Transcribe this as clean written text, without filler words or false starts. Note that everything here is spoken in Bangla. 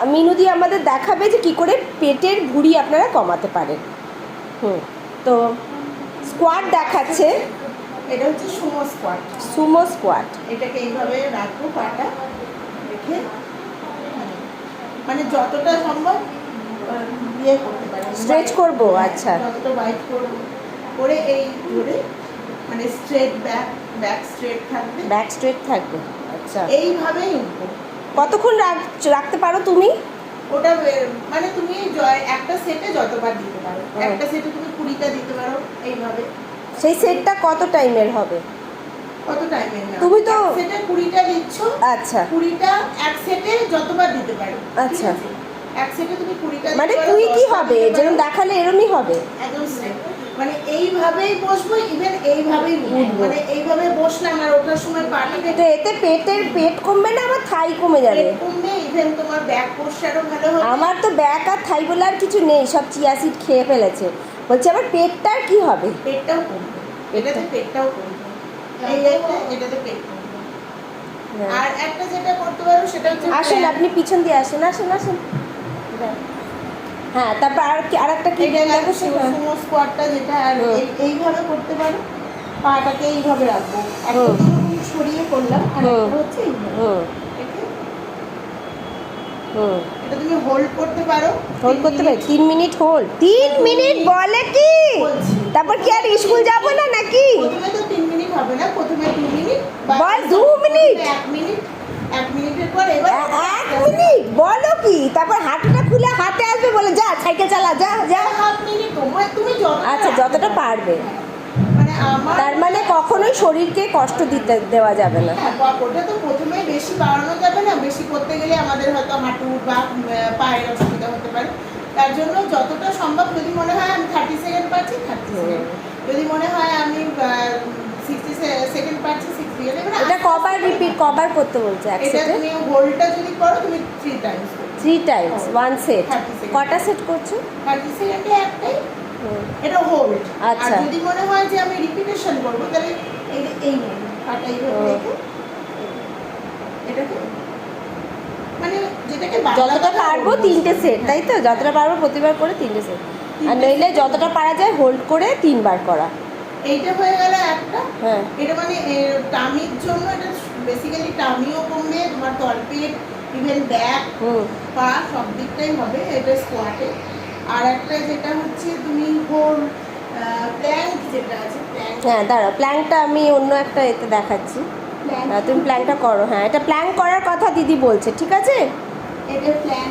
মিনুদি আমাদের দেখাবে যে কি করে পেটের ভুঁড়ি আপনারা কমাতে পারেন। তো স্কোয়াট দেখাচ্ছে। এটা হচ্ছে সুমো স্কোয়াট। সুমো স্কোয়াট এটাকে এইভাবে রাখবো, পাটা রেখে মানে যতটা সম্ভব ইয়ে করতে পারি, স্ট্রেচ করব। আচ্ছা, যতটা ওয়াইড করে এই ধরে মানে স্ট্রেট ব্যাক স্ট্রেট থাকবে, ব্যাক স্ট্রেট থাকবে। আচ্ছা, এইভাবেই উঠবো। কতক্ষণ রাখতে পারো তুমি? ওটা মানে তুমি একটা সেটে যতবার দিতে পারো, একটা সেটে তুমি 20টা দিতে পারো এইভাবে। সেই সেটটা কত টাইমের হবে? কত টাইমের না, তুমি তো সেটে 20টা দিচ্ছ। আচ্ছা, 20টা এক সেটে যতবার দিতে পারো। আচ্ছা, এক সেটে তুমি 20টা মানে তুই কি হবে যেরকম দেখালে এরমই হবে একদম স্ট্রেট, মানে এইভাবেই বসবো, ইভেন এইভাবেই উঠবো, মানে এইভাবে বসলাম আর ওঠার সময় পাটাকে। তো এতে পেট কমবে না, আমার থাই কমে যাবে? কমবে, ইভেন তোমার ব্যাক পোস্টারও ভালো হবে। আমার তো ব্যাক আর থাই বলে আর কিছু নেই, সব চিয়া সিড খেয়ে ফেলেছে। বলছে আবার পেটটার কি হবে? পেটটাও কমবে, এটাতে পেটটাও কমবে, এটাতে পেট কমবে। আর একটা যেটা করতে পারো সেটা হচ্ছে, আসেন আপনি পিছন দিয়ে আসেন, আসেন আসেন। হ্যাঁ, তারপর আর একটা কি দেখো, সুমো স্কোয়াটটা যেটা, আর এইভাবে করতে পারো। পাটাকে এইভাবে রাখবো, একটা ছড়িয়ে করলাম, আর একটা হচ্ছে এইভাবে। এটা তুমি হোল্ড করতে পারো। হোল্ড করতে পারি 3 মিনিট হোল্ড? 3 মিনিট বলে কি? তারপর কি আর স্কুল যাব না নাকি? প্রথমে তো 3 মিনিট হবে না, প্রথমে 2 মিনিট বল 2 মিনিট, 1 মিনিট, 1 মিনিটের পর এবার 1 মিনিট বলো কি? তারপর হাঁটুটা খুলে হাতে আসবে বলে যা সাইকেল চালা, যা যা। 1/2 মিনিট তুমি আচ্ছা, যতটা পারবে। মানে আমার তার মানে কখনোই শরীরকে কষ্ট দেওয়া যাবে না। ওটা তো প্রথমেই বেশি বাড়ানো যাবে না, বেশি করতে গেলে আমাদের হয়তো হাঁটু বা পায়ের অসুবিধা হতে পারে। তার জন্য যতটা সম্ভব, যদি মনে হয় আমি 30 সেকেন্ড পারছি 30 সেকেন্ড, যদি মনে হয় আমি 60 সেকেন্ড পারছি 60 সেকেন্ড। এটা কবার করতে বলছে? এক এটা সেটে তুমি হোল্ডটা যদি করো তুমি 3 টাইমস, 3 টাইমস 1 সেট। কটা সেট করছো? 30 সেকেন্ডে একটাই, এটা হোল্ড। আর আচ্ছা, যদি মনে হয় যে আমি রিপিটেশন করব, তাহলে এই পাটা এইভাবে রেখে এটাকে মানে যেটাকে যতটা পারবো 3টে সেট, তাই তো? যতটা পারবো প্রতিবার করে 3টে সেট, আর নইলে যতটা পারা যায় হোল্ড করে 3 বার করা। এইটা হয়ে গেল একটা। হ্যাঁ, এটা মানে টামির জন্য, এটা বেসিক্যালি টামিও কমবে, তোমার তলপেট, ইভেন ব্যাক, পা সব দিকটাই হবে এটা স্কোয়াটে। আর একটা যেটা হচ্ছে তুমি হোল প্ল্যাঙ্ক যেটা আছে, প্ল্যাঙ্ক। হ্যাঁ দাঁড়াও, প্ল্যাঙ্কটা আমি অন্য একটা এতে দেখাচ্ছি। তুমি প্ল্যাঙ্কটা করো। হ্যাঁ, এটা প্ল্যাঙ্ক করার কথা দিদি বলছে, ঠিক আছে? এটা প্ল্যাঙ্ক।